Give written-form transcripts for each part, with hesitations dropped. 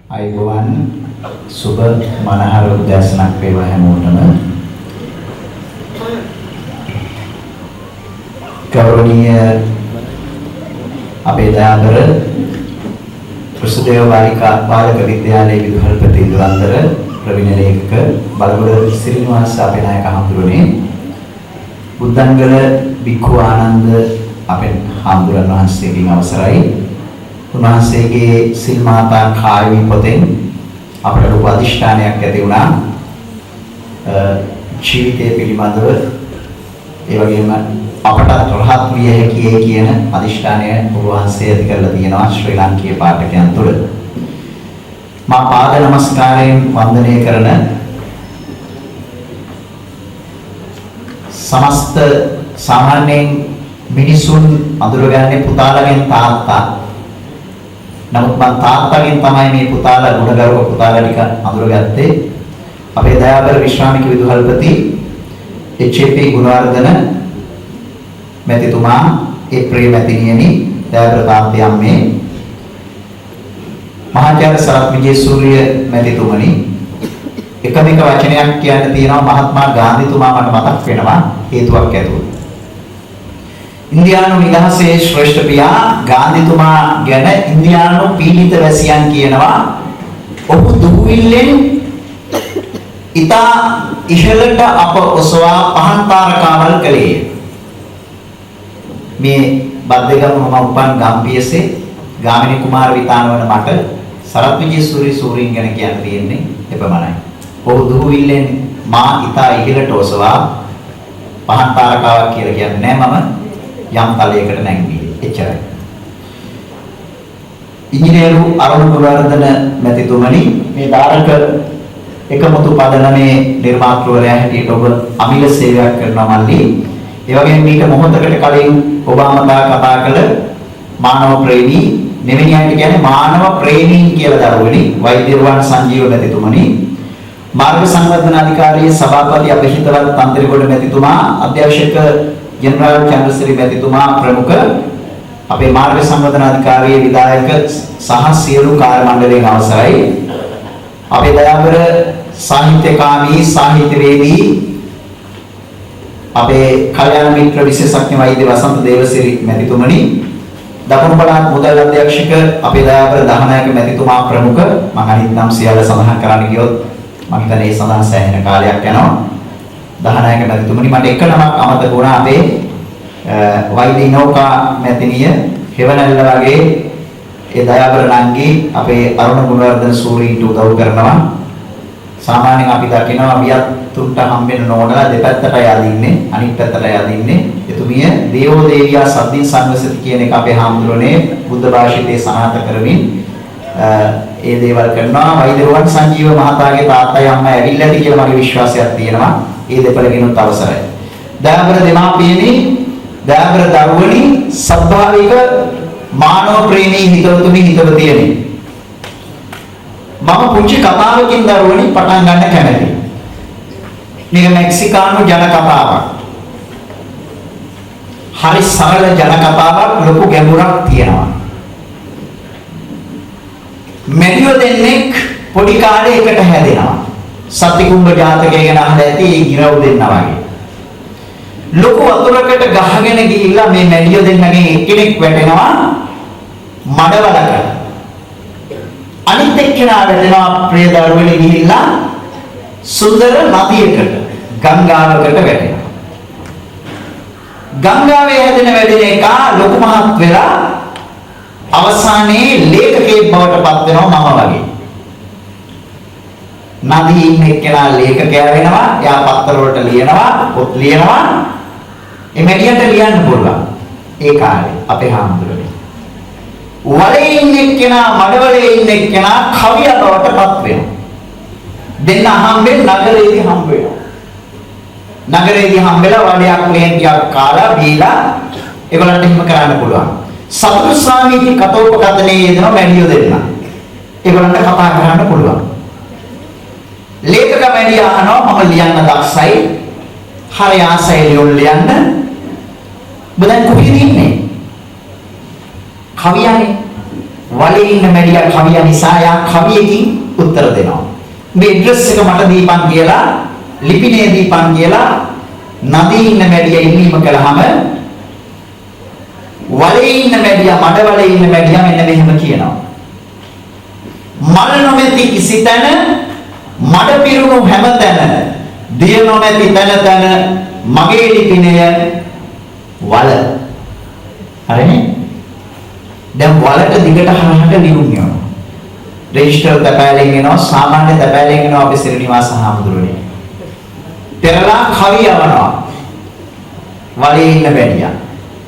අයිබෝවන් සුබ මනහර උදෑසනක් වේවා හැමෝටම. ගෞරවනීය අපේ දයාබර ප්‍රසුදේව බාලිකා බාලක විද්‍යාලයේ විදුහල්පති ඉන්දුවන්තර ප්‍රවීණ ලේඛක බලගොඩ සිරිනිවාස අපේ නායක හඳුරන්නේ බුද්ධංගල බික්ඛු ආනන්ද අපේ හඳුරන වහන්සේගෙන් අවසරයි. උන්වහන්සේගේ සිල් මාතා කායවි පොතෙන් අපට ලොකු අධිෂ්ඨානයක් ඇති වුණා. ජීවිතය පිළිබඳව ඒ වගේම අපට රහත් විය හැකියි කියන අධිෂ්ඨානය උන්වහන්සේ ඇති කරලා තියෙනවා ශ්‍රී ලාංකීය පාඨකයන් තුළ. මා පාද නමස්කාරයෙන් වන්දනය කරන සමස්ත සාමාන්‍යයෙන් මිනිසුන් අඳුරගන්නේ පුතාලගෙන් තාත්තා. නමුත් මම තාත්තගෙන් තමයි මේ පුතාලා ගුණගරුක පුතාලා ටික අඳුරගත්තේ. අපේ දයාබර විශ්‍රාමික විදුහල්පති එච්.ඒ.පී. ගුණවර්ධන මැතිතුමා, ඒ ප්‍රිය මැතිණියනි, දයාබර තාත්තේ අම්මේ, මහාචාර්ය සරත් විජේසූරිය මැතිතුමනි, එකම එක වචනයක් කියන්න තියෙනවා. මහත්මා ගාන්ධිතුමා මට මතක් වෙනවා හේතුවක් ඇතුව. ඉන්දියානු නිදහසේ ශ්‍රේෂ්ඨ පියා ගාන්ධිතුමා ගැන ඉන්දියානු පීඩිත වැසියන් කියනවා ඔහු දුහුවිල්ලෙන් ඉතා ඉහළට අප ඔසවා පහන් තාරකාවල් කළේ. මේ බද්දේගම මම උපන් ගම්පියසේ ගාමිණී කුමාර විතාන වන මට සරත් විජේසූරි සූරීන් ගැන කියන්න තියෙන්නේ එපමණයි. ඔහු දුහුවිල්ලෙන් මා ඉතා ඉහළට ඔසවා පහන් තාරකාවක් කියලා කියන්නේ නෑ. මම යම් තලයකට නැංගී. එච්චරයි. ඉංජිනේරු අරුණ ගුණවර්ධන මැතිතුමනි, මේ ධාරක එකමුතු පදනමේ නිර්මාතෘවරයා හැටියට ඔබ අමිල සේවයක් කරනවා මල්ලි. ඒ වගේම මීට මොහොතකට කලින් ඔබ අමතා කතා කළ මානව ප්‍රේමී මෙවැනි අයට කියන්නේ මානව ප්‍රේමීන් කියලා දරුවනි වෛද්‍යරුවන් සංජීව මැතිතුමනි, මාර්ග සංවර්ධන අධිකාරියේ සභාපති අපේ හිතවත් තන්ත්‍රිගොඩ මැතිතුමා, අධ්‍යක්ෂක ජෙනරාල් චන්ද්‍රසිරි මැතිතුමා ප්‍රමුඛ අපේ මාර්ග සංවර්ධන අධිකාරියේ විධායක සහ සියලු කාර්ය මණ්ඩලයෙන් අවසරයි. අපේ දයාබර සාහිත්‍යකාමී සාහිත්‍යවේදී අපේ කල්‍යාණ මිත්‍ර විශේෂඥ වෛද්‍ය වසන්ත දේවසිරි මැතිතුමනි, දකුණු පළාත් මුදල් අධ්‍යක්ෂක අපේ දයාබර දහනායක මැතිතුමා ප්‍රමුඛ. මම අනිත් නම් සියල්ල සඳහන් කරන්න ගියොත් මම හිතන්නේ ඒ සඳහන් සෑහෙන කාලයක් යනවා. දහනායක මැතිතුමනි, මට එක නමක් අමතක වුණා. අපේ වෛද්‍ය නෞකා මැතිණිය හෙවණැල්ල වගේ ඒ දයාබර නංගි අපේ අරුණ ගුණවර්ධන සූරීන්ට උදව් කරනවා. සාමාන්‍යයෙන් අපි දකිනවා වියත් තුන්ට හම්බෙන්න නෝනලා දෙපැත්තටයි අදින්නේ, අනිත් පැත්තටයි අදින්නේ. එතුමිය දේවෝ දේවියා සද්දින් සංවසති කියන එක අපේ හාමුදුරනේ බුද්ධ භාෂිතේ සනාථ කරමින් ඒ දේවල් කරනවා. වෛද්‍යරුවන් සංජීව මහතාගේ තාත්තයි අම්මයි ඇවිල්ලා ඇති කියලා මගේ විශ්වාසයක් තියෙනවා. ඒ දෙපළගෙනුත් අවසරයි. දයාබර දෙමාපියනි, දයාබර දරුවනි, සත්භාවික මානව ප්‍රේමී හිතවතුනි, හිතවතියනි, මම පුංචි කතාවකින් දරුවනි පටන් ගන්න කැමතියි. මේක මෙක්සිකානු ජන කතාවක්. හරි සරල ජන කතාවක්, ලොකු ගැඹුරක් තියෙනවා. මෙරියෝ දෙන්නෙක් පොඩි කාලේ එකට හැදෙනවා. සත්තිකුම්භ ජාතකය ගැන අහලා ඇති. ඒ ගිරව් දෙන්නා වගේ ලොකු වතුරකට ගහගෙන ගිහිල්ලා මේ මැඩිය දෙන්නගෙන් එක්කෙනෙක් වැටෙනවා මඩවලකට. අනිත් එක්කෙනා වැටෙනවා ප්‍රිය දරුවෙනි ගිහිල්ලා සුන්දර නදියකට, ගංගාවකට වැටෙනවා. ගංගාවේ හැදෙන වැඩෙන එක ලොකු මහත් වෙලා අවසානයේ ලේඛකයෙක් බවට පත් වෙනවා මම වගේ. නදී ඉන්න එක්කෙනා ලේඛකයා වෙනවා. එයා පත්තර වලට ලියනවා, පොත් ලියනවා. එමෙඩියට ලියන්න පුළුවන්. ඒ කාලේ අපේ හාමුදුරුවෝ. වලේ ඉන්න එක්කෙනා, මඩවලේ ඉන්න එක්කෙනා කවියා බවට පත් වෙනවා. දෙන්න හම්බෙන් නගරේදී හම්බ වෙනවා. නගරේදී හම්බෙලා වඩයක් ලේන්තියක් කාලා බීලා ඒගොල්ලන්ට හිම කරන්න පුළුවන්. සතුරු ස්වාමීන් කතෝපකථනයේ යෙදෙන මැඩියෝ දෙන්න. ඒගොල්ලන්ට කතා කරන්න පුළුවන්. ලේඛක මැඩිය අහනවා මම ලියන්න දක්ෂයි, හරි ආසයි ලියන්න. ඔබ දැන් කොහෙද ඉන්නේ? කවියනේ. වලේ ඉන්න මැඩියා කවිය නිසා යා කවියකින් උත්තර දෙනවා. මේ ඇඩ්‍රස් එක මට දීපන් කියලා ලිපිනේ දීපන් කියලා නදී ඉන්න මැඩියා ඉල්ලීම කළාම වලේ ඉන්න මැඩියා මඩ වලේ ඉන්න මැඩියා මෙන්න මෙහෙම කියනවා. මල් නොමැති කිසි තැන මඩ පිරුණු හැම තැන දිය නොමැති තැන මගේ ලිපිනය වල. හරිනේ? දැන් වලට දිගට හරහට ලියුම් යනවා. රෙජිස්ටර් තැපෑලෙන් එනවා සාමාන්‍ය තැපෑලෙන් එනවා අපේ සිරිනිවාස හාමුදුරුවනේ. පෙරලා කවි යවනවා. වලේ ඉන්න මැඩියා.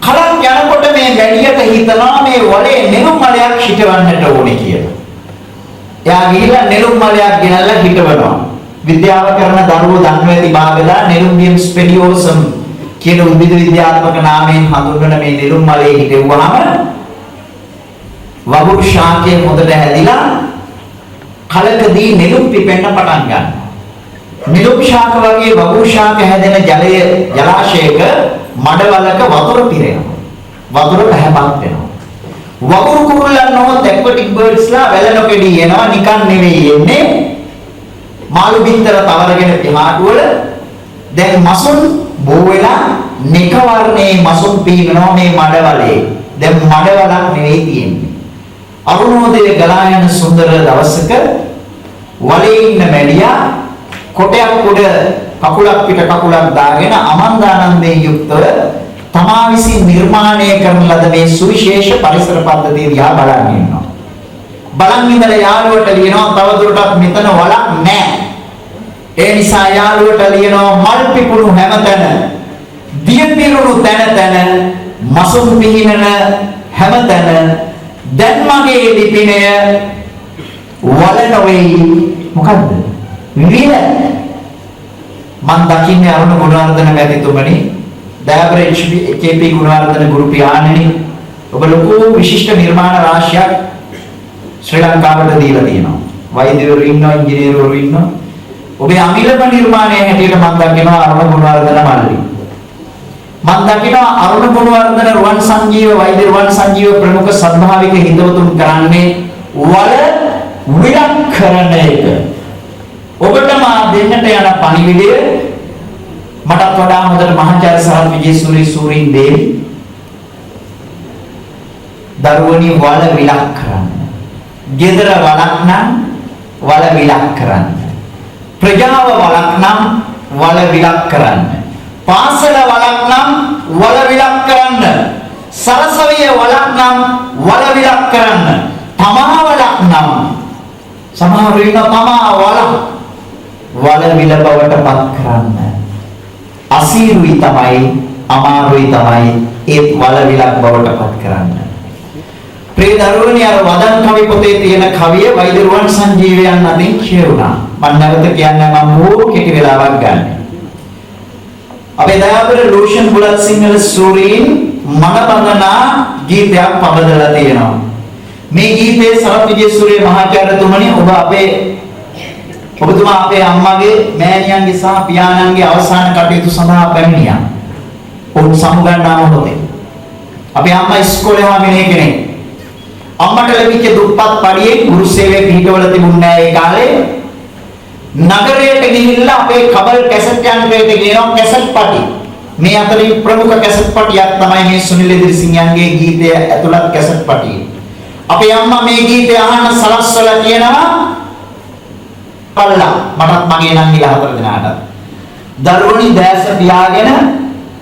කලක් යනකොට මේ මැඩියට හිතනවා මේ වලේ නෙළුම් මලයක් හිටවන්නට ඕනේ කියලා. එයා ගිහිල්ලා නෙළුම් මලයක් ගෙනල්ලා හිටවනවා. විද්‍යාව කරන දරුවෝ දන්නවා ඇති භාගලා නෙළුම්බියම් ස්පෙඩියෝසම් කියන උද්භිද විද්‍යාත්මක නාමයෙන් හඳුන්වන මේ නෙළුම් මලේ හිටවුවාම වගුරු ශාකයේ හොඳට හැදිලා කලකදී නෙළුම් පිපෙන්න පටන් ගන්නවා. නෙළුම් ශාක වගේ වගුරු ශාක හැදෙන ජලාශයක මඩවලක වතුර පිරෙනවා. වතුර පැහැපත් වෙනවා. වගුරු කුරුල්ලන් නොත් ඇක්වැටික් බර්ඩ්ස්ලා වැල නොකඩී එනවා නිකන් නෙවෙයි එන්නේ. මාළු බිත්තර තවරගෙන පිහාටු වල දැන් මසුන් බෝ වෙලා නික වර්ණයේ මසුන් පීනනවා මේ මඩවලේ. දැන් මඩවලක් නෙවෙයි තියෙන්නේ. අරුණෝදය ගලා යන සුන්දර දවසක වලේ ඉන්න මැඩියා කොටයක් උඩ කකුලක් පිට කකුලක් දාගෙන අමන්දානන්දයෙන් යුක්තව තමා විසින් නිර්මාණය කරන ලද මේ සුවිශේෂ පරිසර පද්ධතිය දිහා බලන් ඉන්නවා. බලන් ඉඳලා යාළුවට ලියනවා තවදුරටත් මෙතන වලක් නැහැ. ඒ නිසා යාළුවට ලියනවා මල් පිපුණු හැමතැන, දිය පිරුණු තැන මසුන් පිහිනන හැමතැන දැන් මගේ ලිපිනය වල නොවේ. මොකද්ද? විල. මන් දකින්නේ අරුණ ගුණවර්ධන මැතිතුමනි, දයාබර KP ගුණවර්ධන ගුරු පියාණනි, ඔබ ලොකු විශිෂ්ට නිර්මාණ රාශියක් ශ්‍රී ලංකාවට දීලා තියෙනවා. වෛද්‍යවරු ඉන්නවා, ඉංජිනේරුවරු ඉන්නවා. ඔබේ අමිලම නිර්මාණය හැටියට මම දකිනවා අරුණ ගුණවර්ධන මල්ලි. මම දකිනවා අරුණ ගුණවර්ධන රුවන් සංජීව වෛද්‍ය රුවන් සංජීව ප්‍රමුඛ සත්භාවික හිතවතුන් කරන්නේ වල විලක්කරණ එක. ඔබට මා දෙන්නට යන පණිවිඩය මටත් වඩා හොඳට මහාචාර්ය සරත් විජේසූරි සූරීන් දේවි දරුවනි වල විලක් කරන්න. ගෙදර වලක් නම් වල විලක් කරන්න. ප්‍රජාව වලක් නම් වල විලක් කරන්න. පාසල වලක් නම් වල විලක් කරන්න. සරසවිය වලක් නම් වල විලක් කරන්න. තමා වලක් නම් සමහර වෙන තමා වල විල බවට පත් කරන්න. අසීරුයි තමයි අමාරුයි තමයි ඒත් වල විලක් බවට පත් කරන්න. ප්‍රේ දරුවනි අර වදන් කවි පොතේ තියෙන කවිය වෛද්‍ය රුවන් සංජීවයන් අතින් කියුණා. මම නැවත කියන්නේ මම බොහෝ කෙටි වෙලාවක් ගන්න. අපේ දයාබර ලෝෂන් බුලත් සිංහල සූරීන් මනබඳනා ගීතයක් පබදලා තියෙනවා. මේ ගීතයේ සරත් විජේසූරිය මහාචාර්යතුමනි ඔබතුමා අපේ අම්මගේ මෑණියන්ගේ සහ පියාණන්ගේ අවසාන කටයුතු සඳහා පැමිණියා. උන් සමුගන්නා මොහොතේ අපේ අම්මා ඉස්කෝලේ හාමිනේ කෙනෙක්. අම්මට ලැබිච්ච දුප්පත් පඩියේ ගුරු සේවය පිටවල තිබුණේ නැහැ ඒ කාලේ. නගරයට ගිහිල්ලා අපේ කබල් කැසට් යන්ත්‍රයට ගෙනවා කැසට් පටි. මේ අතරින් ප්‍රමුඛ කැසට් පටියක් තමයි මේ සුනිල් ඉදිරිසිංහයන්ගේ ගීතය ඇතුළත් කැසට් පටිය. අපේ අම්මා මේ ගීතය අහන්න සලස්වලා කියනවා පල්ලා මටත් මගේ නංගිලා 4 දෙනාට. දරුවනි දැස පියාගෙන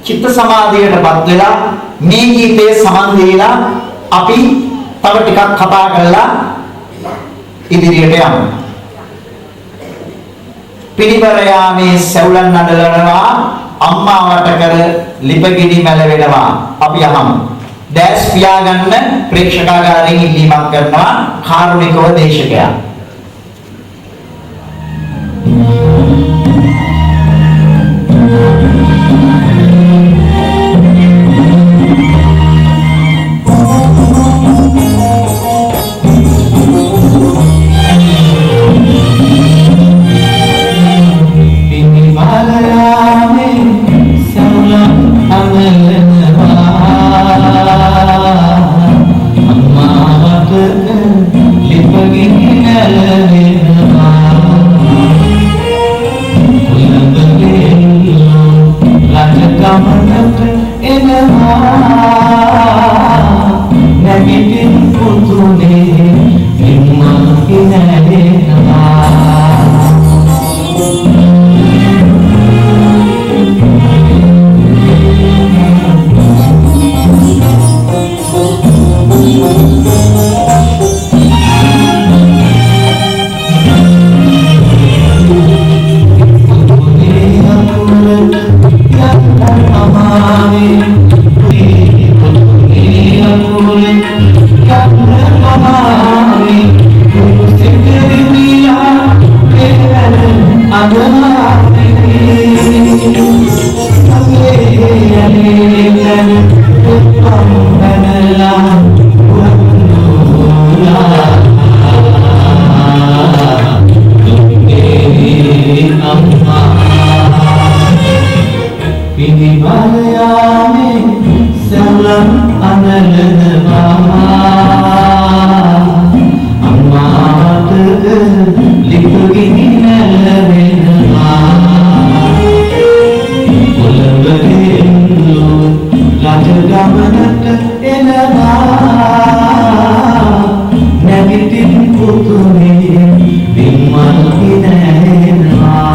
චිත්ත සමාධියටපත් වෙලා මේ ගීතයේ සමන් දීලා අපි තව ටිකක් කතා කරලා ඉදිරියට යමු. පිළිබර යාමේ සැවුලන් නඩලනවා අම්මා වට කර ලිපගිනි මැලවෙනවා. අපි අහමු. දැස් පියාගන්න ප්‍රේක්ෂකාගාරයෙන් ඉල්ලීමක් කරනවා කාරුණිකව දේශකයා. Amma පිරිමලයාමේ සලම් අනලනවා අම්මාට ලිපගිනි නැලවෙනවා ඔලවදෙන්නෝ රජගමනට එනවා නැගිටින් පුතුනේ විමල් ඉනේනවා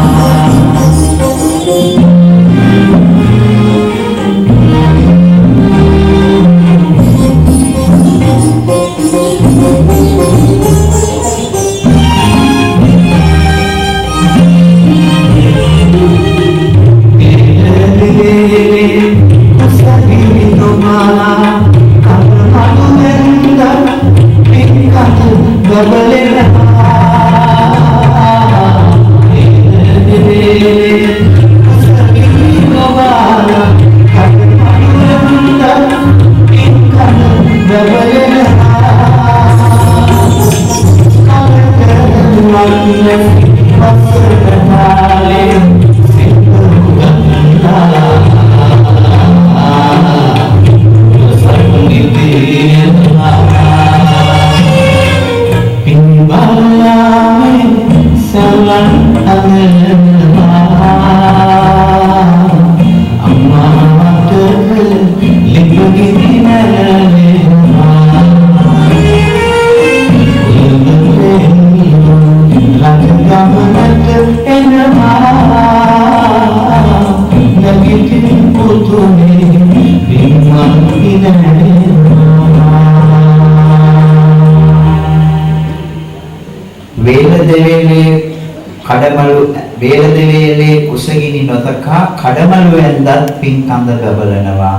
කුසගිනි නොතකා කඩමළු ඇඳත් පින් කඳ බබලනවා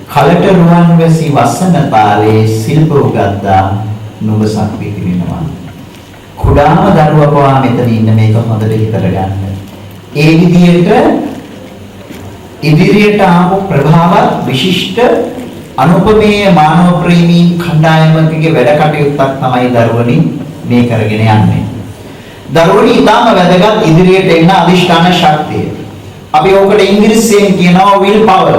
කලට රුවන් වැසි වසන තාලේ සිල්ප උගද්දා නුඹසක් පිටිනවා කුඩාම දරුවා පවා මෙතන ඉන්න මේක හොඳට හිතට ගන්න. ඒ විදිහට ඉදිරියට ආපු ප්‍රභාවත් විශිෂ්ට අනුපමේය මානව ප්‍රේමී කණ්ඩායමකගේ වැඩ කටයුත්තක් තමයි දරුවනි මේ කරගෙන යන්නේ. දරුවනි ඊටම වැදගත් ඉදිරියට එන්න අධිෂ්ඨාන ශක්තිය. අපි ඕකට ඉංග්‍රීසියෙන් කියනවා will power.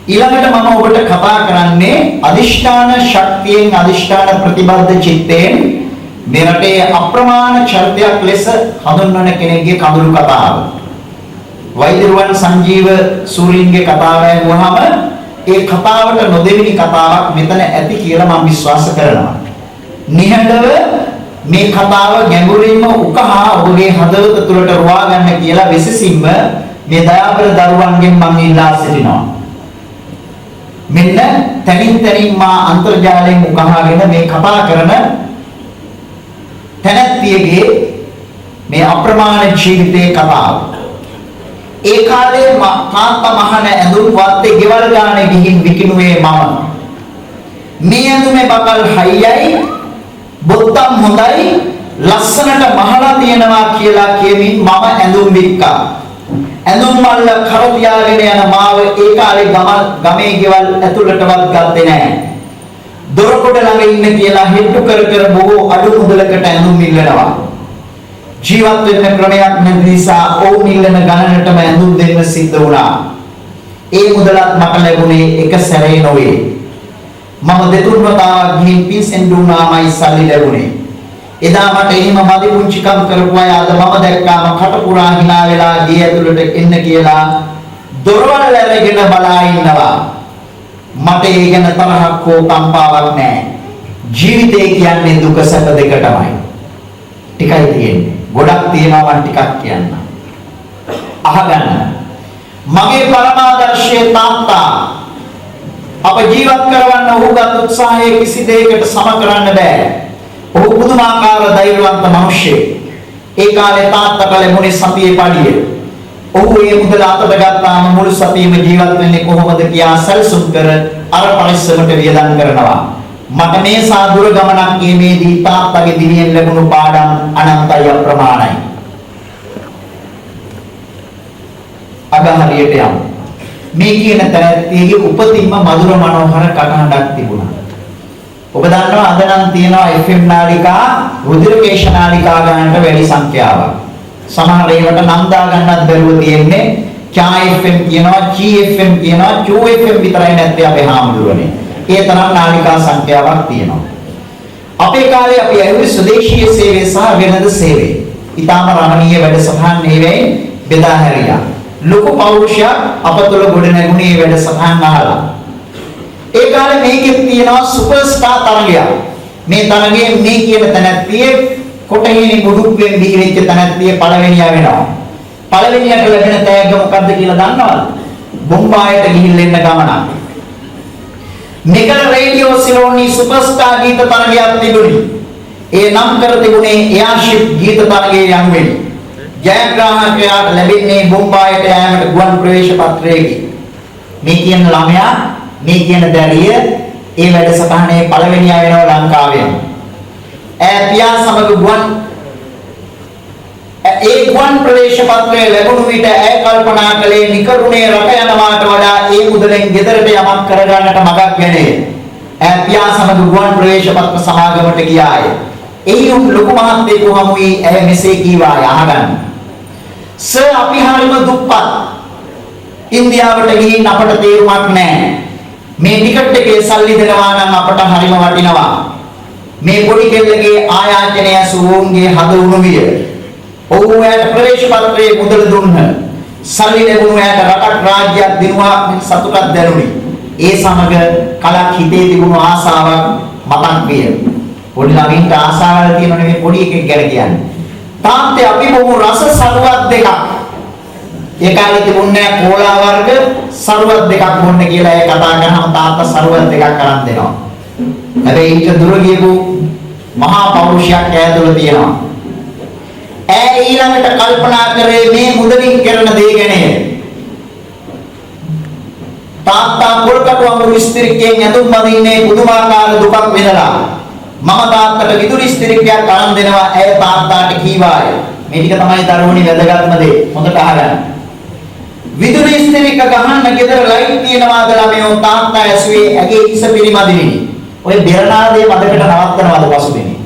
ඊළඟට මම ඔබට කතා කරන්නේ අධිෂ්ඨාන ශක්තියෙන් අධිෂ්ඨාන ප්‍රතිබද්ධ චිත්තයෙන් මේ රටේ අප්‍රමාණ චරිතයක් ලෙස හඳුන්වන කෙනෙක්ගේ කඳුළු කතාව. වෛද්‍යරුවන් සංජීව සූරීන්ගේ කතාව ඇහුවහම ඒ කතාවට නොදෙවෙනි කතාවක් මෙතන ඇති කියලා මම විශ්වාස කරනවා. නිහඬව මේ කතාව ගැඹුරින්ම උකහා ඔබගේ හදවත තුළට රුවා ගන්න කියලා විශේෂින්ම මේ දයාබර දරුවන්ගෙන් මම ඉල්ලා සිටිනවා. මෙන්න තනින් තනින් මා අන්තර්ජාලයෙන් උකහාගෙන මේ කතා කරන තැනැත්තියගේ මේ අප්‍රමාණ ජීවිතයේ කතාව. ඒ කාලේ කාන්තා මහන ඇඳුම් වත්තේ ගෙවල් ගානේ ගිහින් විකිණුවේ මම. මේ ඇඳුමේ බකල් හයියයි බොත්තම් හොඳයි ලස්සනට මහලා තියෙනවා කියලා කියමින් මම ඇඳුම් වික්කා. ඇඳුම් මල්ල කර තියාගෙන යන මාව ඒ කාලේ ගමේ ගෙවල් ඇතුළටවත් ගත්තේ නැහැ. දොරකොඩ ළඟ ඉන්න කියලා හෙට්ටු කර කර බොහෝ අඩු මුදලකට ඇඳුම් ඉල්ලනවා. ජීවත් වෙන්න ක්‍රමයක් නැති නිසා ඔවුන් ඉල්ලන ගණනටම ඇඳුම් දෙන්න සිද්ධ වුණා. ඒ මුදලත් මට ලැබුණේ එක සැරේ නොවේ. මම දෙතුන් වතාවක් ගිහින් පින්සෙන් දුන්නාමයි සල්ලි ලැබුණේ. එදා මට එහෙම මදි පුංචිකම් කරපු අය අද මම දැක්කාම කට පුරා hina වෙලා ගේ ඇතුළට එන්න කියලා දොරවල් ඇරගෙන බලා ඉන්නවා. මට ඒ ගැන තරහක් හෝ කම්පාවක් නැහැ. ජීවිතය කියන්නේ දුක සැප දෙකටමයි. ටිකයි තියෙන්නේ. ගොඩක් තියෙනවා මම ටිකක් කියන්න. අහගන්න. මගේ පරමාදර්ශයේ තාත්තා අප ජීවත් කරවන්න ඔහුගත් උත්සාහය කිසි දෙයකට සම කරන්න බෑ. ඔහු පුදුමාකාර ධෛර්යවන්ත මිනිහෙක්. ඒ කාලේ තාත්තට ලැබුණේ සතියේ පඩිය. ඔහු ඒ මුදල අතට ගත්තාම මුළු සතියෙම ජීවත් වෙන්නේ කොහොමද කියා සැලසුම් කර අර පරිස්සමට වියදම් කරනවා. මට මේ සාදුර ගමනක් ගෙමේදී තාත්තගේ දිවියෙන් ලැබුණු පාඩම් අනන්තයි අප්‍රමාණයි. අද හරියට යමු. මේ කියන තරත්තියගේ උපතින්ම මధుර මනෝහර කටහඬක් තිබුණා. ඔබ දන්නවා අද නම් තියෙනවා FM නාලිකා රුධිරකේශ නාලිකා ගන්නට වැඩි සංඛ්‍යාවක්. සමහර ඒවට නම් දා ගන්නත් බැරුව තියෙන්නේ FM කියනවා, GFM කියනවා, QFM විතරයි නැත්තේ අපේ හාමුදුරුවනේ. ඒ තරම් නාලිකා සංඛ්‍යාවක් තියෙනවා. අපේ කාලේ අපි ඇහුවේ ස්වදේශීය සේවය සහ වෙනද සේවය. ඊටාම රමණීය වැඩසටහන් මේවෙන් බෙදා හැරියා. ලොකු පෞරුෂයක් අප තුළ ගොඩ නැගුණේ මේ වැඩසටහන් අහලා. ඒ කාලේ මේකෙත් තියෙනවා සුපර්ස්ටාර් තරගයක්. මේ තරගයේ මේ කියන තැනැත්තිය කොටහිනි මුඩුක්වෙන් බිහිවෙච්ච තැනැත්තිය පළවෙනියා වෙනවා. පළවෙනියට ලැබෙන තෑග්ග මොකක්ද කියලා දන්නවද? බොම්බායට ගිහිල්ලා එන්න ගමනක්. මෙගල් රේඩියෝ සිලෝනි සුපර්ස්ටාර් ගීත තරගයක් තිබුණේ. ඒ නම් කර තිබුණේ එයාර්ෂිප් ගීත තරගයේ යනුවෙනි. ජයග්‍රාහකයාට ලැබෙන්නේ බොම්බායට යෑමට ගුවන් ප්‍රවේශ පත්‍රයකි. මේ කියන ළමයා, මේ කියන දැරිය ඒ වැඩසටහනේ පළවෙනියා වෙනවා ලංකාවෙන්. පියා සමග ගුවන් ප්‍රවේශ පත්‍රය ලැබුණු විට ඇය කල්පනා කළේ නිකරුණේ රට යනවාට වඩා ඒ මුදලෙන් ගෙදරට යමක් කරගන්නට මගක් ගැනේ. පියා සමග ගුවන් ප්‍රවේශ පත්‍ර සමාගමට ගියාය. එහි ලොකු මහත්තයෙකු හමු වී ඇය මෙසේ කීවාය, අහගන්න. සර්, අපි හරිම දුප්පත්. ඉන්දියාවට ගිහින් අපට තේරුමක් නැහැ. මේ ටිකට් එකේ සල්ලි දෙනවා නම් අපට හරිම වටිනවා. මේ පොඩි කෙල්ලගේ ආයාචනය සුවෝන්ගේ හද උණු විය. ඔව්යාට ප්‍රවේශ පත්‍රයේ මුදල දුන්න. සල්ලි ලැබුණු යාට රටක් රාජ්‍යයක් දිනුවා සතුටක් දැනුනි. ඒ සමග කලක් හිතේ තිබුණු ආසාවක් මතක් විය. පොඩි ළමින්ට ආසාවල් තියෙනවනේ මේ පොඩි එකෙක් ගැන කියන්නේ. තාත්තේ අපි බොමු රස සරුවක් දෙකක්. ඒ කාලේ තිබුණේ කෝලා වර්ග සරුවක් දෙකක් බොන්න කියලා ඒ කතා කරාම තාත්තා සරුවක් දෙකක් අරන් දෙනවා. හැබැයි ඊට දුර ගියපු මහා පෞරුෂයක් ඈ තුල තියෙනවා. ඈ ඊළඟට කල්පනා කරේ මේ මුදලින් කරන දේ ගැන. තාත්තා පොල්කටු අඟුරු ස්ත්‍රික්කෙන් ඇඳුම් බඳින්නේ පුදුමාකාර දුකක් විඳලා. මම තාත්තට විදුලි ස්ත්‍රික්කයක් අරන් දෙනවා. ඇය තාත්තාට කීවාය. මේ ටික තමයි දරුවනි වැදගත්ම දේ. හොඳට අහගන්න. විදුලි ස්ත්‍රික්ක ගහන්න ගෙදර ලයිට් තියනවාද ළමයෝ? තාත්තා ඇසුවේ ඇගේ ඉස පිරිමදිනේ. ඔය බෙරනාදේ මදකට නවත්තනවාද පසුබිමේ?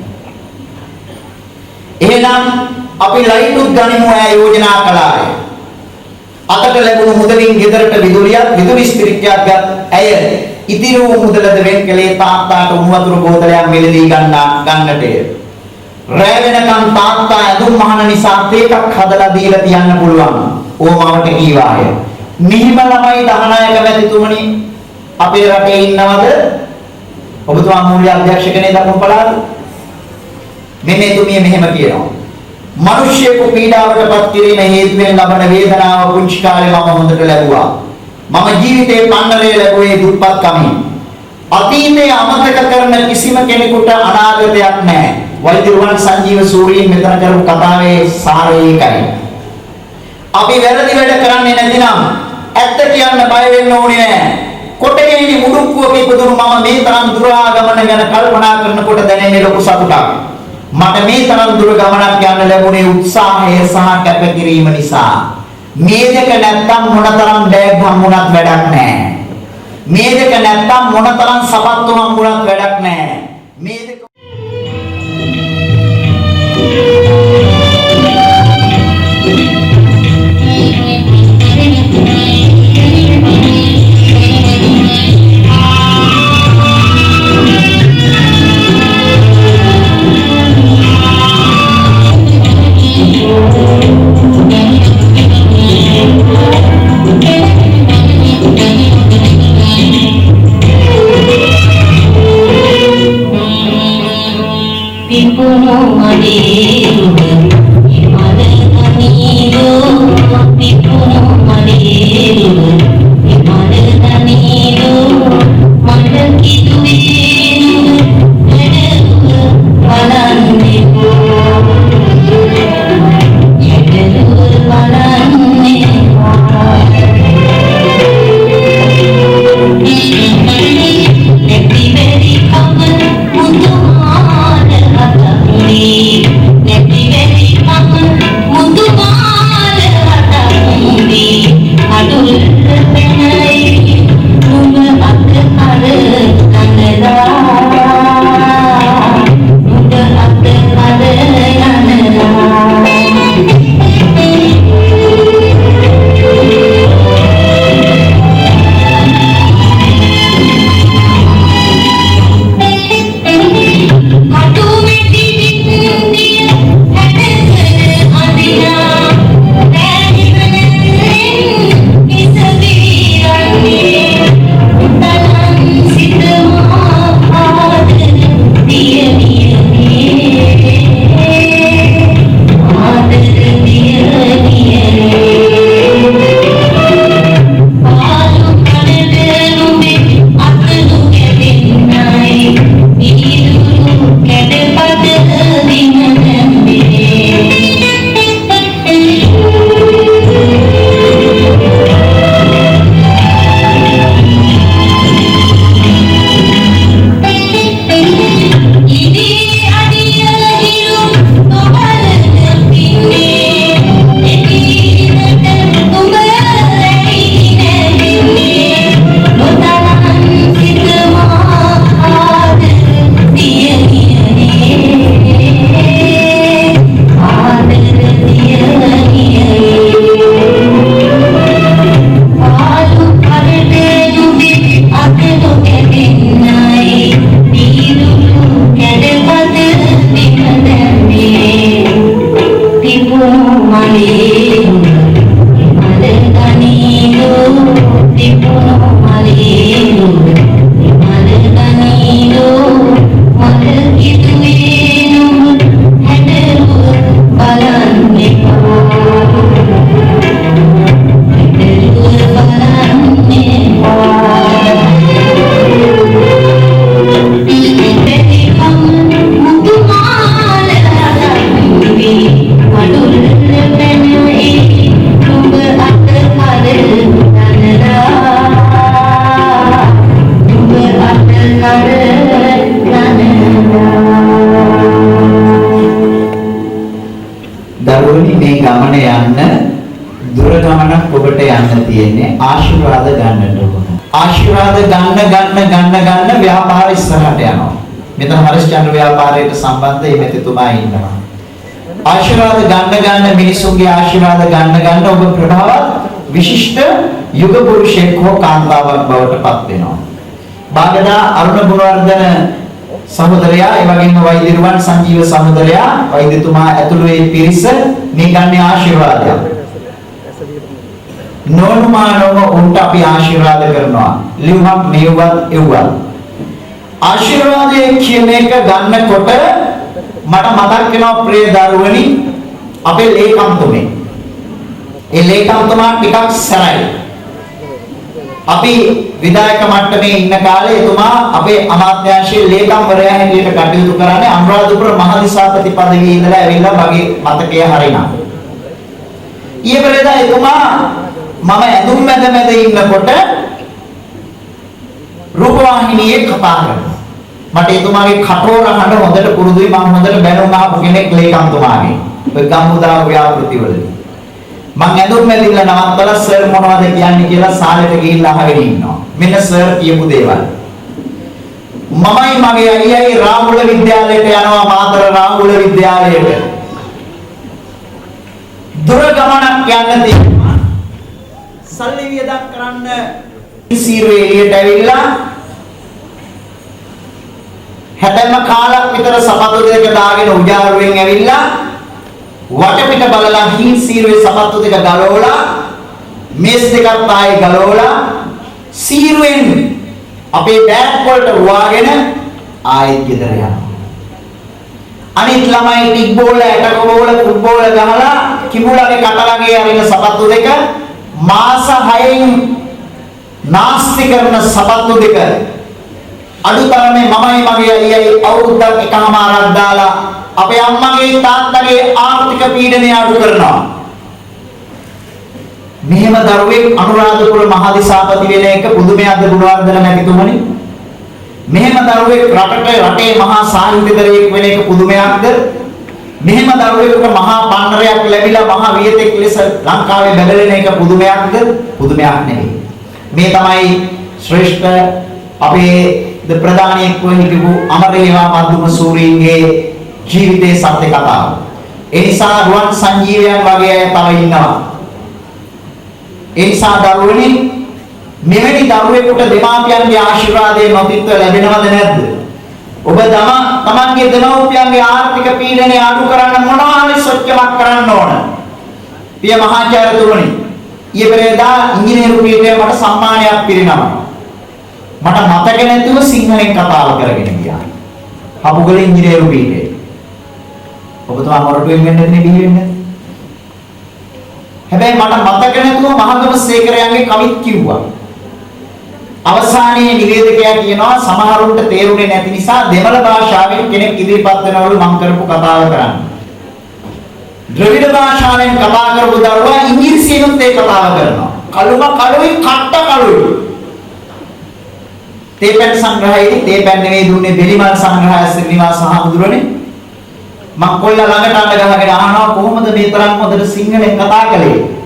එහෙනම් අපි ලයිටුත් ගනිමු ඈ යෝජනා කළාය. අතට ලැබුණු මුදලින් ගෙදරට විදුලි ස්ත්‍රික්කයක් ගත් ඇය ඉතිරි වූ මුදලද වෙන් කළේ තාත්තාට උණු වතුර බෝතලයක් මෙලදී ගන්නටය. රැ වෙනකම් තාත්තා ඇඳුම් මහන නිසා තේකක් හදලා දීලා තියන්න පුළුවන්. ඕමාවට කීවාය. මිහිම ළමයි දහනායක මැතිතුමනි අපේ රටේ ඉන්නවද? ඔබතුමා මූල්‍ය අධ්‍යක්ෂකනේ දකුණු පළාත. මෙන්න එතුමිය මෙහෙම කියනවා. මිනිස්සෙකු පීඩාවටපත් කිරීම හේතුවෙන් ලබන වේදනාව පුංචි කාලේ මම හොඳට ලැබුවා. මම ජීවිතේ පන්නරේ ලැබුවේ දුප්පත්කමින්. අතීතයේ අමතක කරන කිසිම කෙනෙකුට අනාගතයක් නැහැ. වෛද්‍ය රුවන් සංජීව සූරීන් මෙතන කරපු කතාවේ සාරය ඒකයි. අපි වැරදි වැඩ කරන්නේ නැතිනම් ඇත්ත කියන්න බය වෙන්න ඕනේ නැහැ. කොටගෙනි මුඩුක්කුවක ඉපදුණු මම මේ තරම් දුර ආගමන ගැන කල්පනා කරනකොට දැනෙන්නේ ලොකු සතුටක්. මට මේ තරම් දුර ගමනක් යන්න ලැබුණේ උත්සාහය සහ කැපකිරීම නිසා. මේ දෙක නැත්තම් මොනතරම් බෑග් හම්බුණත් වැඩක් නැහැ. මේ දෙක නැත්තම් මොනතරම් සපත්තු හම්බුණත් වැඩක් නැහැ. මේ දෙක I don't දරුවනි මේ ගමන යන්න දුර ගමනක් ඔබට යන්න තියෙන්නේ ආශිර්වාද ගන්නට ඕන. ආශිර්වාද ගන්න ව්‍යාපාර ඉස්සරහට යනවා. මෙතන හරිස්චන්ද්‍ර ව්‍යාපාරයට සම්බන්ධ මේ මෙතුමා ඉන්නවා. ආශිර්වාද ගන්න මිනිසුන්ගේ ආශිර්වාද ගන්න ඔබ ප්‍රභාවත් විශිෂ්ට යුග පුරුෂයෙක් හෝ කාන්තාවක් බවට පත් වෙනවා. බාගදා අරුණ ගුණවර්ධන සහෝදරයා ඒ වගේම වෛද්‍ය රුවන් සංජීව සහෝදරයා වෛද්‍යතුමා ඇතුළු ඒ පිරිස මේ ගන්නේ ආශිර්වාදයක්. නොනුමානව උන්ට අපි ආශිර්වාද කරනවා. ලියුමක් මෙව්වත් එව්වත්. ආශිර්වාදයේ කියන එක ගන්නකොට මට මතක් වෙනවා ප්‍රිය දරුවනි අපේ ලේකම්තුමේ. ඒ ලේකම්තුමා ටිකක් සරයි. අපි විධායක මට්ටමේ ඉන්න කාලේ එතුමා අපේ අමාත්‍යාංශයේ ලේකම්වරයා හැටියට කටයුතු කරන්නේ අනුරාධපුර මහදිසාපති පදවියේ ඉඳලා ඇවිල්ලා මගේ මතකය හරිනම්. ඊපෙරේදා එතුමා මම ඇඳුම් මැද ඉන්නකොට රූපවාහිනියේ කතා කරනවා. මට එතුමාගේ කටෝර හඬ හොඳට පුරුදුයි. මම හොඳට බැනුම් අහපු කෙනෙක් ලේකම්තුමාගේ. ඔය ගම්මුදා ව්‍යාපෘතිවලදී. මං ඇඳුම් මැදිල්ල නවත්තලා සර් මොනවද කියන්නේ කියලා සාලෙට ගිහිල්ලා අහගෙන ඉන්නවා. මෙන්න සර් කියපු දේවල්. මමයි මගේ අයියයි රාහුල විද්‍යාලයට යනවා මාතර රාහුල විද්‍යාලයට. දුර ගමනක් යන්න තියෙනවා. සල්ලි වියදම් කරන්න සීරුවේ එළියට ඇවිල්ලා හැතැම්ම කාලක් විතර සපත්තු දෙක දාගෙන උජාරුවෙන් ඇවිල්ලා වටපිට බලලා හිල් සීරුවේ සපත්තු දෙක ගලවලා මේස් දෙකක් ආයේ ගලවලා සීරුවෙන් අපේ බෑග් වලට රුවාගෙන ආයෙත් ගෙදර යනවා. අනිත් ළමයි ටික් බෝල ඇටක බෝල ෆුට්බෝල ගහලා කිඹුලගේ කටලගේ අරින සපත්තු දෙක මාස 6න් නාස්ති කරන සපත්තු දෙක අඩුතරමේ මමයි මගේ අයියයි අවුරුද්දක් එකමාරක් දාලා අපේ අම්මගේ තාත්තගේ ආර්ථික පීඩනය අඩු කරනවා. මෙහෙම දරුවෙක් අනුරාධපුර මහදිසාපති වෙන එක පුදුමයක්ද ගුණවර්ධන මැතිතුමනි? මෙහෙම දරුවෙක් රටේ මහා සාහිත්‍යදරයෙක් වෙන එක පුදුමයක්ද? මෙහෙම දරුවෙකුට මහා පන්නරයක් ලැබිලා මහා වියතෙක් ලෙස ලංකාවේ බැදලෙන එක පුදුමයක්ද? පුදුමයක් නෙවෙයි. මේ තමයි ශ්‍රේෂ්ඨ අපේ ප්‍රධානියෙක්ව හිටපු අමරේවා මද්දුම සූරීන්ගේ ජීවිතයේ සත්‍ය කතාව. ඒ නිසා රුවන් සංජීවයන් වගේ අය තව ඉන්නවා. ඒ නිසා දරුවනි මෙවැනි දරුවෙකුට දෙමාපියන්ගේ ආශිර්වාදයේ නොතිත්ව ලැබෙනවද නැද්ද? ඔබ තමන්ගේ දෙමව්පියන්ගේ ආර්ථික පීඩනය අඩු කරන්න මොනවා හරි සොච්චමක් කරන්න ඕන. පිය මහාචාර්යතුමනි ඊපෙරේදා ඉංජිනේරු පීඨයේ මට සම්මානයක් පිරිනමනවා. මට මතක නැතුව සිංහලෙන් කතාව කරගෙන ගියා. හබුගල ඉංජිනේරු පීඨයේ. ඔබතුමා මොරටුවෙන් වෙන්නේ නැති නේ වෙන්නේ. හැබැයි මට මතක නැතුව මහගම සේකරයන්ගේ කවිත් කිව්වා. අවසානයේ නිවේදකයා කියනවා සමහරුන්ට තේරුනේ නැති නිසා දෙමළ භාෂාවෙන් කෙනෙක් ඉදිරිපත් වෙනවලු මම කරපු කතාව කරන්න. ද්‍රවිඩ භාෂාවෙන් කතා කරපු දරුවා ඉංග්‍රීසියෙන්ත් ඒ කතාව කරනවා. කළුම කළුයි කට්ට කළුයි. තේපැන් සංග්‍රහයේදී තේපැන් නෙවෙයි දුන්නේ බෙලිමල් සංග්‍රහය ශ්‍රීනිවාස හඳුරන්නේ. මම කොල්ල ළඟට අඬ ගහගෙන අහනවා කොහොමද මේ තරම් හොඳට සිංහලෙන් කතා කළේ?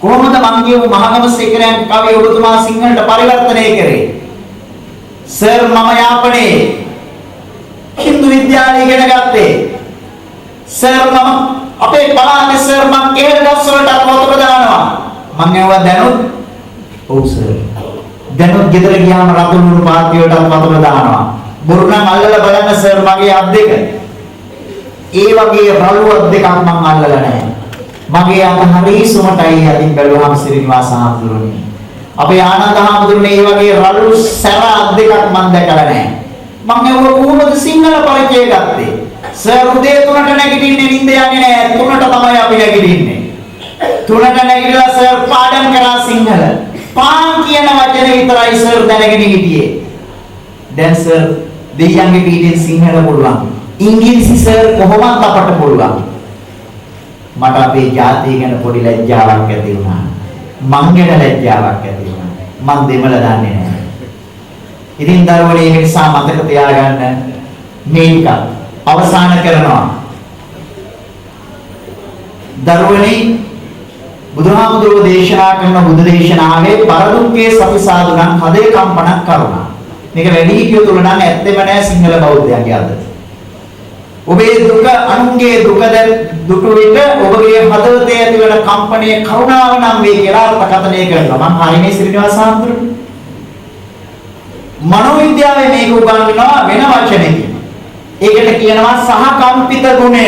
කොහොමද මං කියපු මහගම සේකරයන් කවිය ඔබතුමා සිංහලට පරිවර්තනය කරේ? සර් මම යාපනයේ හින්දු විද්‍යාලය ඉගෙන ගත්තේ. සර් මම අපේ පළාතේ සර් මං කේල් ගස් වලට වතුර දානවා. මං ඒවා දැනුත් ඔව් සර්. දැනුත් ගෙදර ගියාම රතුළුණු පාත්තියට වතුර දානවා. බොරු නම් අල්ලලා බලන්න සර් මගේ අත් දෙක. ඒ වගේ රළු අත් දෙකක් මං අල්ලලා නැහැ. මගේ අත හරි සුමටයි අදින් බැලුවාම ශ්‍රීනිවාස හාමුදුරනේ. අපේ ආනන්ද හාමුදුරනේ මේ වගේ රළු සැර අත් දෙකක් මං දැකලා නැහැ. මං ඒව කොහොමද සිංහල පරිචය ගත්තේ? සර් උදේ 3ට නැගිටින්නේ නිින්ද යන්නේ නැහැ. 3ට තමයි අපි නැගිටින්නේ. 3ට නැගිටලා සර් පාඩම් කරා සිංහල. පාන් කියන වචනේ විතරයි සර් දැනගෙන හිටියේ. දැන් සර් දෙයියන්ගේ පිටින් සිංහල පුළුවන්. ඉංග්‍රීසි සර් කොහොමද අපට පුළුවන්? මට අපේ ජාතිය ගැන පොඩි ලැජ්ජාවක් ඇති වුණා. මං ගැන ලැජ්ජාවක් ඇති වුණා. මං දෙමළ දන්නේ නැහැ. ඉතින් දරුවනේ මේ නිසා මතක තියාගන්න මේක අවසන් කරනවා. දරුවනි බුදුහාමුදුරුවෝ දේශනා කරන බුදු දේශනාවේ පරදුක්කේ සති සාදුණං හදේ කම්පනක් කරුණා. මේක වැඩි හිටියෝ තුල නම් ඇත්තෙම නෑ සිංහල බෞද්ධයන්ගේ අද. ඔබේ දුක අනුන්ගේ දුක විට ඔබගේ හදවතේ ඇතිවන කම්පනයේ කරුණාව නම් වේ කියලා අර්ථකථනය කරනවා. මම හරිනේ ශ්‍රීනිවාස හාමුදුරුවෝ. මනෝවිද්‍යාවේ මේක උගන්වනවා වෙන වචනකින්. ඒකට කියනවා සහකම්පිත ගුණය.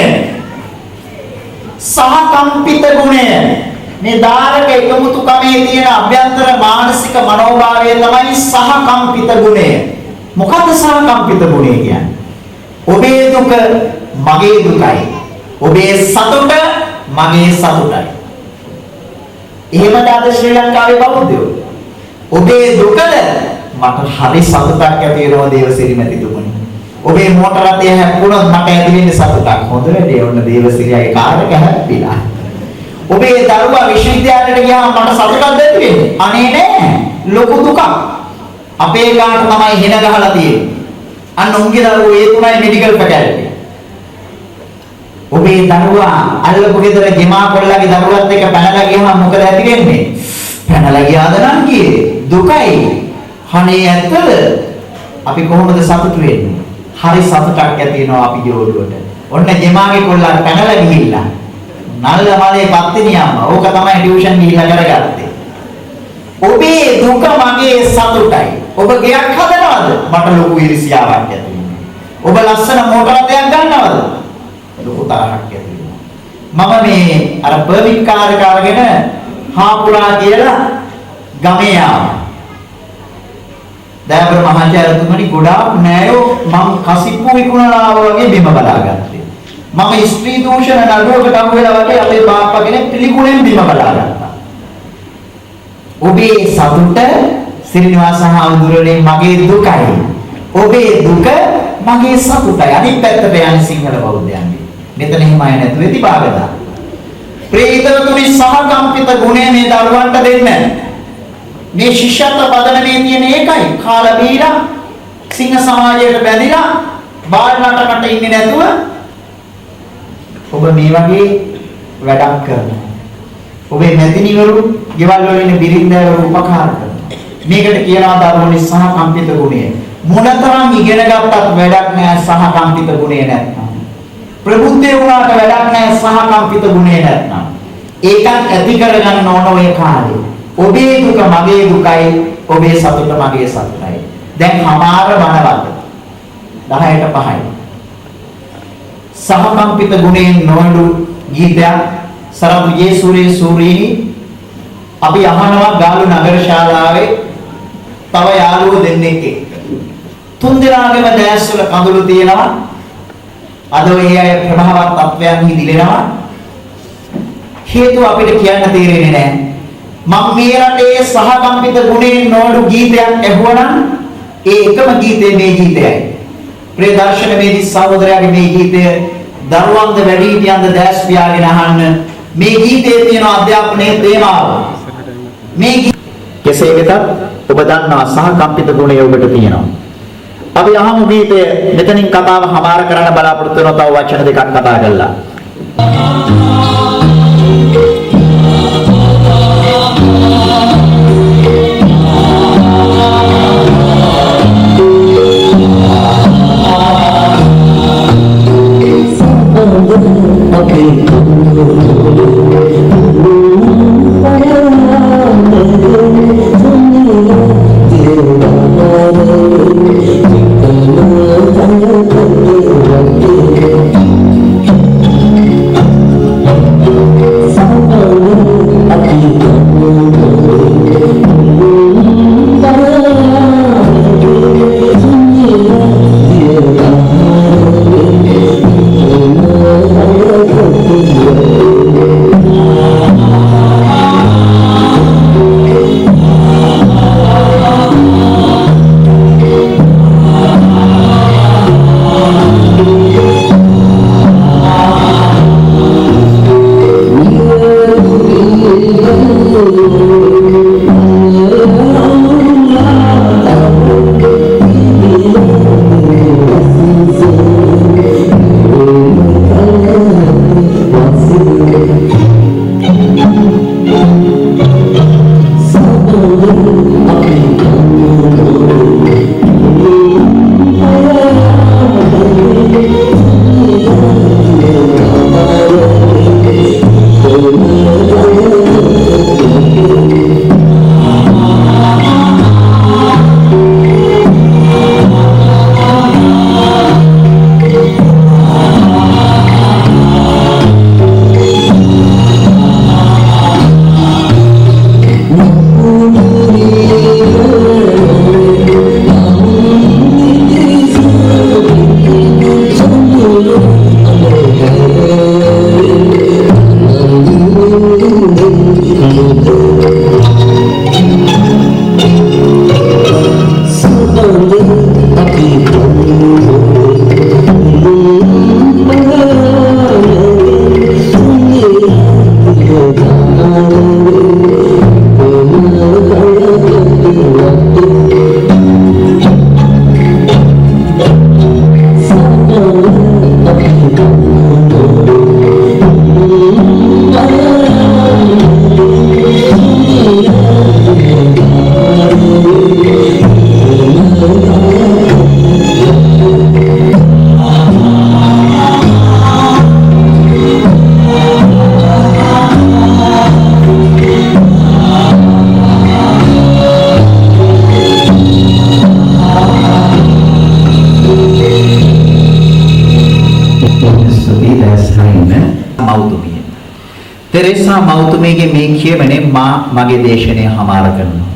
සහකම්පිත ගුණය. මේ ධාරක එකමුතුකමේ තියෙන අභ්‍යන්තර මානසික මනෝභාවය තමයි සහකම්පිත ගුණය. මොකක්ද සහකම්පිත ගුණය කියන්නේ? ඔබේ දුක මගේ දුකයි. ඔබේ සතුට මගේ සතුටයි. එහෙමද අද ශ්‍රී ලංකාවේ බෞද්ධයෝ? ඔබේ දුකද මට හරි සතුටක් ඇති වෙනවා දේවසිරි මැතිතුමනි. ඔබේ මෝටර රථය හැප්පුණොත් මට ඇති වෙන්නේ සතුටක්. හොඳ වැඩේ. ඔන්න දේවසිරියගේ කාර් එක හැප්පිලා. ඔබේ දරුවා විශ්වවිද්‍යාලයට ගියාම මට සතුටක් ඇති වෙන්නේ. අනේ නෑ. ලොකු දුකක්. අපේ ගානට තමයි හෙන ගහලා තියෙන්නේ. අන්න උන්ගේ දරුවෝ ඒ තුනයි මෙඩිකල් ෆැකල්ටි. ඔබේ දරුවා අල්ලපු ගෙදර ගෙමා කොල්ලගේ දරුවත් එක්ක පැනලා ගියාම මොකද ඇති වෙන්නේ? පැනලා ගියාද නම් කියේ දුකයි. අනේ ඇත්තද? අපි කොහොමද සතුටු වෙන්නේ? හරි සතුටක් ඇති වෙනවා අපි ජෝඩුවට. ඔන්න ගෙමාගේ කොල්ලා පැනලා ගිහිල්ලා නල්ල මලේ පත්තිනියම්ම ඕක තමයි ටියුෂන් ගිහිල්ලා කරගත්තේ. ඔබේ දුක මගේ සතුටයි. ඔබ ගයක් හදනවද? මට ලොකු ඊර්ෂ්‍යාවක් ඇති වෙනවා. ඔබ ලස්සන මෝටරයක් ගන්නවද? ලොකු තරහක් ඇති වෙනවා. මම මේ අර පර්මිට් කාර් එක අරගෙන හාපුරා කියලා ගමේ ආවා. දයාබර මහාචාර්යතුමනි ගොඩාක් නෑයෝ මම කසිප්පු විකුණලා වගේ බිම බලාගත්තේ. මම ස්ත්‍රී දූෂණ නඩුවකට අහු වෙලා වගේ අපේ බාප්පා කෙනෙක් පිළිකුලෙන් බිම බලාගත්තා. ඔබේ සතුට ශ්‍රීනිවාස හාමුදුරනේ මගේ දුකයි. ඔබේ දුක මගේ සතුටයි. අනිත් පැත්තට යන්නේ සිංහල බෞද්ධයන්ගේ. මෙතන හිම අය නැතුව ඉති භාගදා. ප්‍රේතවතුනි සහකම්පිත ගුණය මේ දරුවන්ට දෙන්න. මේ ශිෂ්‍යත්ව පදනමේ තියෙන ඒකයි. කාලා බීලා සිංහ සමාජයට බැඳිලා බාල නටකට ඉන්නේ නැතුව ඔබ මේ වගේ වැඩක් කරනවා. ඔබේ මැදිනිවරු ගෙවල් වල ඉන්න බිරින්දෑවරු උපකාර කරනවා. මේකට කියනවා දරුවනේ සහකම්පිත ගුණය. මොනතරම් ඉගෙන ගත්තත් වැඩක් නෑ සහකම්පිත ගුණය නැත්නම්. ප්‍රබුද්ධේ වුණාට වැඩක් නෑ සහකම්පිත ගුණය නැත්නම්. ඒකත් ඇති කරගන්න ඕන ඔය කාලේ. ඔබේ දුක මගේ දුකයි, ඔබේ සතුට මගේ සතුටයි. දැන් හමාර වනවද 10ට 5යි. සහකම්පිත ගුණයෙන් නොවඩු ගීතයක් සරත් ජේසූරිය සූරීනි අපි අහනවා ගාලු නගර ශාලාවේ තව යාළුවෝ දෙන්නෙක් එක්ක. තුන් දෙනාගේම දැස්වල කඳුළු තියෙනවා. අද ඒ අය ප්‍රභාවත් තත්වයන්හි දිලෙනවා. හේතුව අපිට කියන්න තේරෙන්නේ නැහැ. මම මේ රටේ සහකම්පිත ගුණයෙන් නොවඩු ගීතයක් ඇහුවනම් ඒ එකම ගීතය මේ ගීතයයි. ප්‍රේදර්ශන මේදී සහෝදරයාගේ මේ ගීතය දරුවන්ද වැඩිහිටියන්ද දැස් පියාගෙන අහන්න. මේ ගීතයේ තියෙන අධ්‍යාපනයේ තේමාව. මේ කෙසේ වෙතත් ඔබ දන්නවා සහකම්පිත ගුණය ඔබට තියෙනවා. අපි අහමු ගීතය මෙතනින් කතාව හමාර කරන්න බලාපොරොත්තු වෙනවා. තව වචන දෙකක් කතා කරලා. තෙරේසා මෞතුමියගේ මේ කියමනේ මා මගේ දේශනය හමාර කරනවා.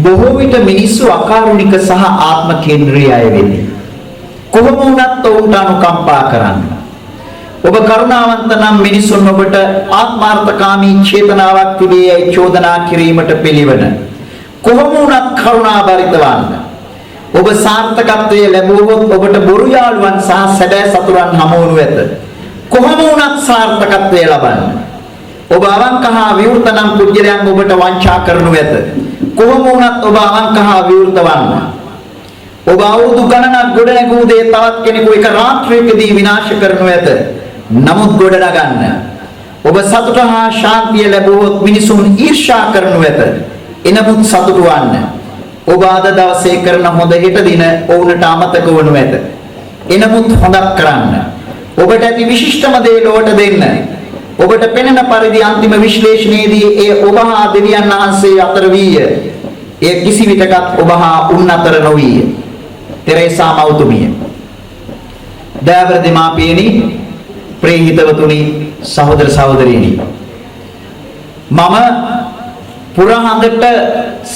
බොහෝ විට මිනිස්සු අකාරුණික සහ ආත්ම කේන්ද්‍රීය අය වෙන්නේ. කොහොම වුණත් ඔවුන්ට අනුකම්පා කරන්න. ඔබ කරුණාවන්ත නම් මිනිසුන් ඔබට ආත්මාර්ථකාමී චේතනාවක් තිබේයි චෝදනා කිරීමට පිළිවන. කොහොම වුණත් කරුණාබරිත වන්න. ඔබ සාර්ථකත්වයේ ලැබුවොත් ඔබට බොරු යාළුවන් සහ සැබෑ සතුරන් හමු වනු ඇත. කොහොම වුණත් සාර්ථකත්වයේ ලබන්න. ඔබ අවංක හා විවෘත නම් පුජ්‍යලයන් ඔබට වංචා කරනු ඇත. කොහොම වුණත් ඔබ අවංක හා විවෘත වන්න. ඔබ අවුරුදු ගණනක් ගොඩනැගූ දේ තවත් කෙනෙකු එක රාත්‍රියකදී විනාශ කරනු ඇත. නමුත් ගොඩනගන්න. ඔබ සතුට හා ශාන්තිය ලැබුවොත් මිනිසුන් ඊර්ෂ්‍යා කරනු ඇත. එනමුත් සතුටු වන්න. ඔබ අද දවසේ කරන හොඳ හෙට දින ඔවුන්ට අමතක වනු ඇත. එනමුත් හොඳක් කරන්න. ඔබට ඇති විශිෂ්ටම දේ ලොවට දෙන්න. ඔබට පෙනෙන පරිදි අන්තිම විශ්ලේෂණයේදී ඒ ඔබ හා දෙවියන් වහන්සේ අතර වීය. ඒ කිසි විටකත් ඔබ හා උන් අතර නොවීය. තෙරේසා මෞතුමිය. දයාබර දෙමාපියනි, ප්‍රිය හිතවතුනි, සහෝදර සහෝදරියනි. මම පුරහඳට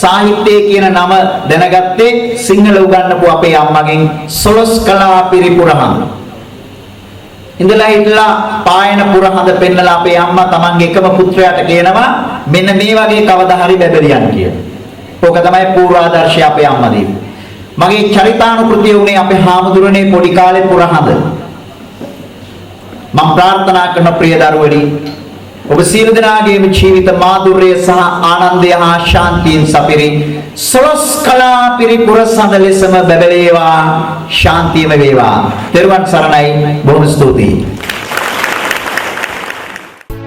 සාහිත්‍යය කියන නම දැනගත්තේ සිංහල උගන්වපු අපේ අම්මගෙන්. සොළොස් කලා පිරි පුරහඳ. ඉඳලා හිටලා පායන පුරහඳ පෙන්නලා අපේ අම්මා තමන්ගේ එකම පුත්‍රයාට කියනවා මෙන්න මේ වගේ කවදා හරි බැබලියන් කියලා. ඕක තමයි පූර්වාදර්ශය අපේ අම්මා දීපු. මගේ චරිතානුකෘතිය උනේ අපේ හාමුදුරනේ පොඩි කාලේ පුරහඳ. මම ප්‍රාර්ථනා කරන ප්‍රිය දරුවනි, ඔබ සියලු දෙනාගේම ජීවිත මාධුර්යය සහ ආනන්දය හා ශාන්තියෙන් සපිරි සොළොස් කලා පිරි පුරසඳ ලෙසම බැබලේවා, ශාන්තියම වේවා. තෙරුවන් සරණයි. බොහොම ස්තුතියි.